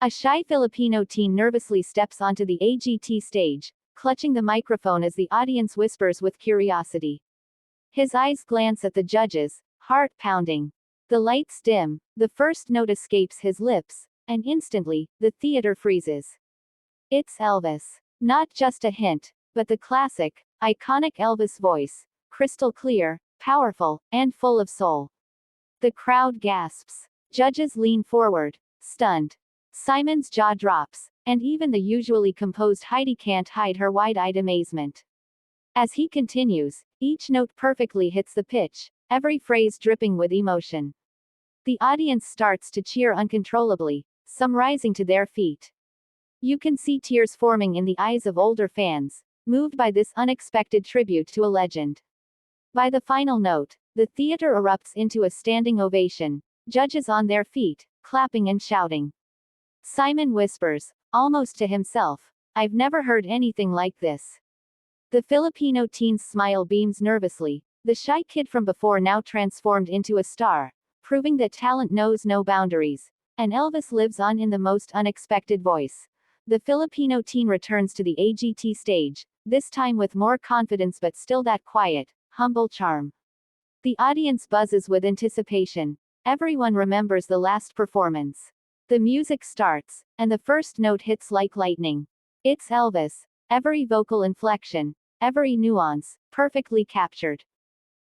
A shy Filipino teen nervously steps onto the AGT stage, clutching the microphone as the audience whispers with curiosity. His eyes glance at the judges, heart pounding. The lights dim, the first note escapes his lips, and instantly, the theater freezes. It's Elvis. Not just a hint, but the classic, iconic Elvis voice, crystal clear, powerful, and full of soul. The crowd gasps. Judges lean forward, stunned. Simon's jaw drops, and even the usually composed Heidi can't hide her wide-eyed amazement. As he continues, each note perfectly hits the pitch, every phrase dripping with emotion. The audience starts to cheer uncontrollably, some rising to their feet. You can see tears forming in the eyes of older fans, moved by this unexpected tribute to a legend. By the final note, the theater erupts into a standing ovation, judges on their feet, clapping and shouting. Simon whispers, almost to himself, "I've never heard anything like this." The Filipino teen's smile beams nervously, the shy kid from before now transformed into a star, proving that talent knows no boundaries, and Elvis lives on in the most unexpected voice. The Filipino teen returns to the AGT stage, this time with more confidence but still that quiet, humble charm. The audience buzzes with anticipation. Everyone remembers the last performance. The music starts, and the first note hits like lightning. It's Elvis. Every vocal inflection, every nuance, perfectly captured.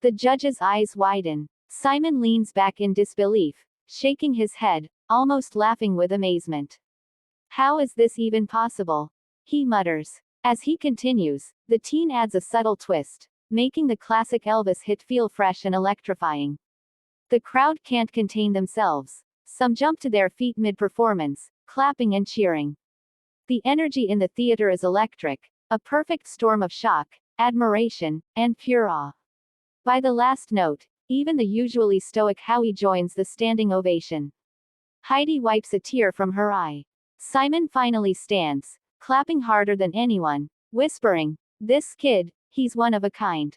The judge's eyes widen. Simon leans back in disbelief, shaking his head, almost laughing with amazement. "How is this even possible?" he mutters. As he continues, the teen adds a subtle twist, making the classic Elvis hit feel fresh and electrifying. The crowd can't contain themselves. Some jump to their feet mid-performance, clapping and cheering. The energy in the theater is electric, a perfect storm of shock, admiration, and pure awe. By the last note, even the usually stoic Howie joins the standing ovation. Heidi wipes a tear from her eye. Simon finally stands, clapping harder than anyone, whispering, "This kid, he's one of a kind."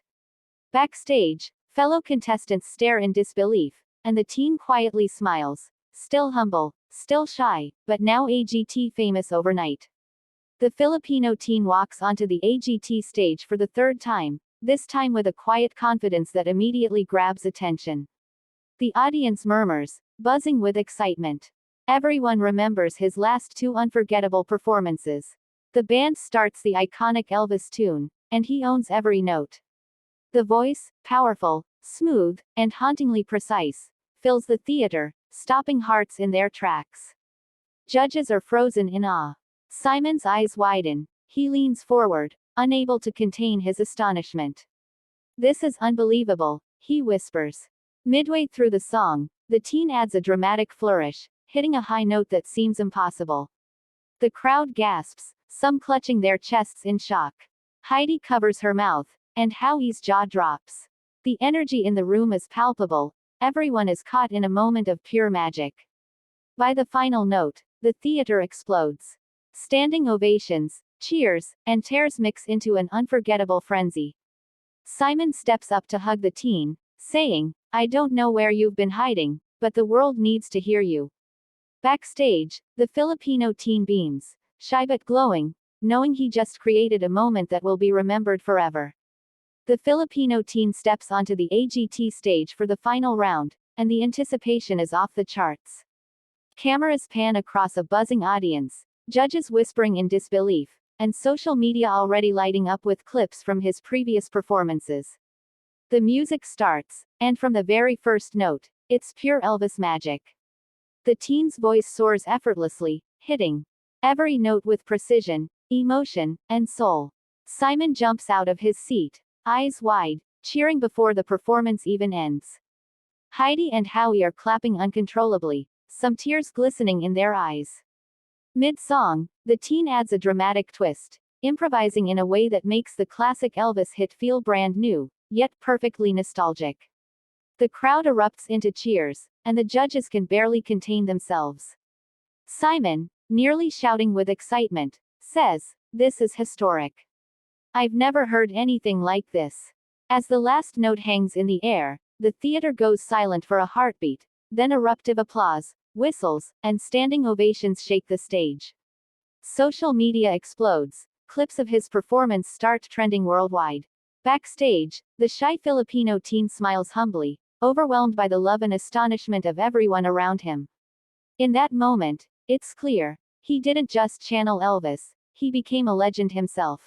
Backstage, fellow contestants stare in disbelief, and the teen quietly smiles, still humble, still shy, but now AGT famous overnight. The Filipino teen walks onto the AGT stage for the third time, this time with a quiet confidence that immediately grabs attention. The audience murmurs, buzzing with excitement. Everyone remembers his last two unforgettable performances. The band starts the iconic Elvis tune, and he owns every note. The voice, powerful, smooth, and hauntingly precise, fills the theater, stopping hearts in their tracks. Judges are frozen in awe. Simon's eyes widen. He leans forward, unable to contain his astonishment. "This is unbelievable," he whispers. Midway through the song, the teen adds a dramatic flourish, hitting a high note that seems impossible. The crowd gasps, some clutching their chests in shock. Heidi covers her mouth, and Howie's jaw drops. The energy in the room is palpable. Everyone is caught in a moment of pure magic. By the final note, the theater explodes. Standing ovations, cheers, and tears mix into an unforgettable frenzy. Simon steps up to hug the teen, saying, "I don't know where you've been hiding, but the world needs to hear you." Backstage, the Filipino teen beams, shy but glowing, knowing he just created a moment that will be remembered forever. The Filipino teen steps onto the AGT stage for the final round, and the anticipation is off the charts. Cameras pan across a buzzing audience, judges whispering in disbelief, and social media already lighting up with clips from his previous performances. The music starts, and from the very first note, it's pure Elvis magic. The teen's voice soars effortlessly, hitting every note with precision, emotion, and soul. Simon jumps out of his seat, eyes wide, cheering before the performance even ends. Heidi and Howie are clapping uncontrollably, some tears glistening in their eyes. Mid-song, the teen adds a dramatic twist, improvising in a way that makes the classic Elvis hit feel brand new, yet perfectly nostalgic. The crowd erupts into cheers, and the judges can barely contain themselves. Simon, nearly shouting with excitement, says, "This is historic. I've never heard anything like this." As the last note hangs in the air, the theater goes silent for a heartbeat, then eruptive applause, whistles, and standing ovations shake the stage. Social media explodes. Clips of his performance start trending worldwide. Backstage, the shy Filipino teen smiles humbly, overwhelmed by the love and astonishment of everyone around him. In that moment, it's clear, he didn't just channel Elvis, he became a legend himself.